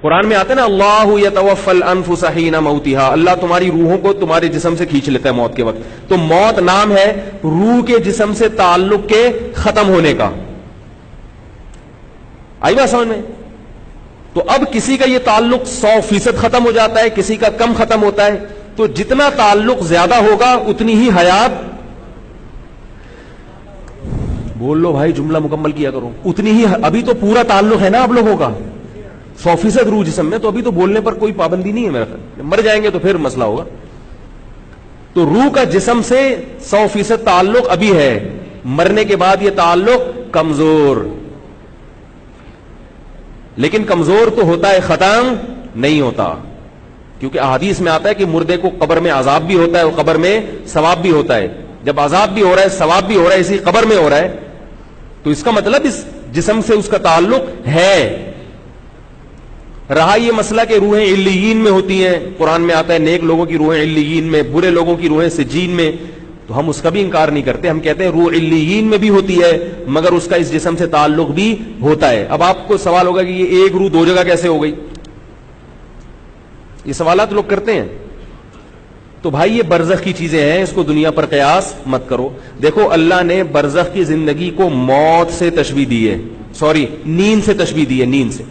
قرآن میں آتا ہے نا اللہ یتوفی الانفس حین موتها، اللہ تمہاری روحوں کو تمہارے جسم سے کھینچ لیتا ہے موت کے وقت. تو موت نام ہے روح کے جسم سے تعلق کے ختم ہونے کا. آئی بات سمجھ میں؟ تو اب کسی کا یہ تعلق 100% ختم ہو جاتا ہے، کسی کا کم ختم ہوتا ہے. تو جتنا تعلق زیادہ ہوگا اتنی ہی حیات، بول لو بھائی جملہ مکمل کیا کرو، اتنی ہی. ابھی تو پورا تعلق ہے نا آپ لوگوں کا 100% روح جسم میں، تو ابھی تو بولنے پر کوئی پابندی نہیں ہے میرا خیال. مر جائیں گے تو پھر مسئلہ ہوگا. تو روح کا جسم سے 100% تعلق ابھی ہے، مرنے کے بعد یہ تعلق کمزور. لیکن کمزور تو ہوتا ہے، ختم نہیں ہوتا، کیونکہ احادیث میں آتا ہے کہ مردے کو قبر میں عذاب بھی ہوتا ہے اور قبر میں ثواب بھی ہوتا ہے. جب عذاب بھی ہو رہا ہے، ثواب بھی ہو رہا ہے، اسی قبر میں ہو رہا ہے، تو اس کا مطلب اس جسم سے اس کا تعلق ہے. رہا یہ مسئلہ کہ روحیں علیین میں ہوتی ہیں، قرآن میں آتا ہے نیک لوگوں کی روحیں علیین میں، برے لوگوں کی روحیں سجین میں، تو ہم اس کا بھی انکار نہیں کرتے. ہم کہتے ہیں روح علیین میں بھی ہوتی ہے مگر اس کا اس جسم سے تعلق بھی ہوتا ہے. اب آپ کو سوال ہوگا کہ یہ ایک روح دو جگہ کیسے ہو گئی؟ یہ سوالات لوگ کرتے ہیں. تو بھائی یہ برزخ کی چیزیں ہیں، اس کو دنیا پر قیاس مت کرو. دیکھو اللہ نے برزخ کی زندگی کو موت سے تشبیہ دی ہے، نیند سے تشبیہ دی ہے. نیند سے،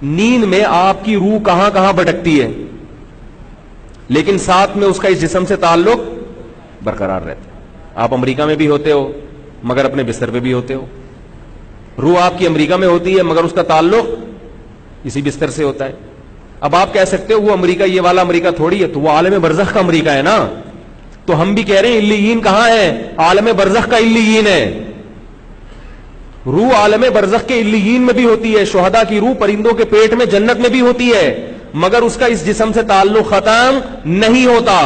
نیند میں آپ کی روح کہاں کہاں بھٹکتی ہے لیکن ساتھ میں اس کا اس جسم سے تعلق برقرار رہتا ہے. آپ امریکہ میں بھی ہوتے ہو مگر اپنے بستر پہ بھی ہوتے ہو. روح آپ کی امریکہ میں ہوتی ہے مگر اس کا تعلق اسی بستر سے ہوتا ہے. اب آپ کہہ سکتے ہو وہ امریکہ یہ والا امریکہ تھوڑی ہے، تو وہ عالم برزخ کا امریکہ ہے نا. تو ہم بھی کہہ رہے ہیں علیین کہاں ہے؟ عالم برزخ کا علیین ہے. روح عالم برزخ کے علیین میں بھی ہوتی ہے. شہداء کی روح پرندوں کے پیٹ میں جنت میں بھی ہوتی ہے مگر اس کا اس جسم سے تعلق ختم نہیں ہوتا.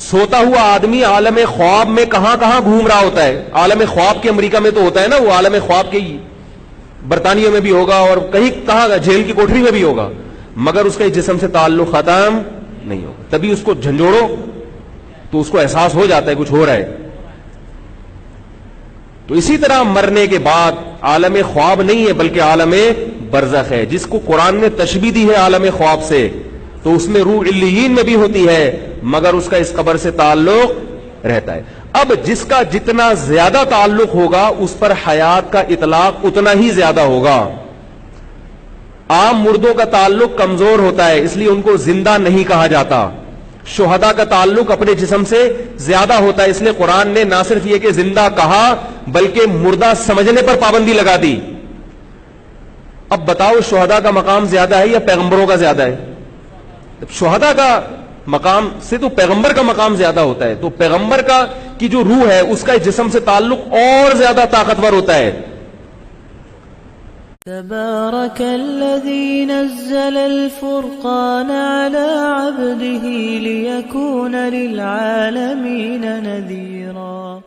سوتا ہوا آدمی عالم خواب میں کہاں کہاں گھوم رہا ہوتا ہے. عالم خواب کے امریکہ میں تو ہوتا ہے نا، وہ عالم خواب کے برطانیہ میں بھی ہوگا اور کہیں کہاں جیل کی کوٹری میں بھی ہوگا مگر اس کا اس جسم سے تعلق ختم نہیں ہوگا. تبھی اس کو جھنجھوڑو تو اس کو احساس ہو جاتا ہے کچھ ہو رہا ہے. تو اسی طرح مرنے کے بعد عالم خواب نہیں ہے بلکہ عالم برزخ ہے، جس کو قرآن نے تشبیہ دی ہے عالم خواب سے. تو اس میں روح علیین میں بھی ہوتی ہے مگر اس کا اس قبر سے تعلق رہتا ہے. اب جس کا جتنا زیادہ تعلق ہوگا اس پر حیات کا اطلاق اتنا ہی زیادہ ہوگا. عام مردوں کا تعلق کمزور ہوتا ہے اس لیے ان کو زندہ نہیں کہا جاتا. شہداء کا تعلق اپنے جسم سے زیادہ ہوتا ہے اس لیے قرآن نے نہ صرف یہ کہ زندہ کہا بلکہ مردہ سمجھنے پر پابندی لگا دی. اب بتاؤ شہداء کا مقام زیادہ ہے یا پیغمبروں کا زیادہ ہے؟ شہداء کا مقام سے تو پیغمبر کا مقام زیادہ ہوتا ہے. تو پیغمبر کا کی جو روح ہے اس کا جسم سے تعلق اور زیادہ طاقتور ہوتا ہے. تبارك الذي نزل الفرقان على عبده ليكون للعالمين نذيرا.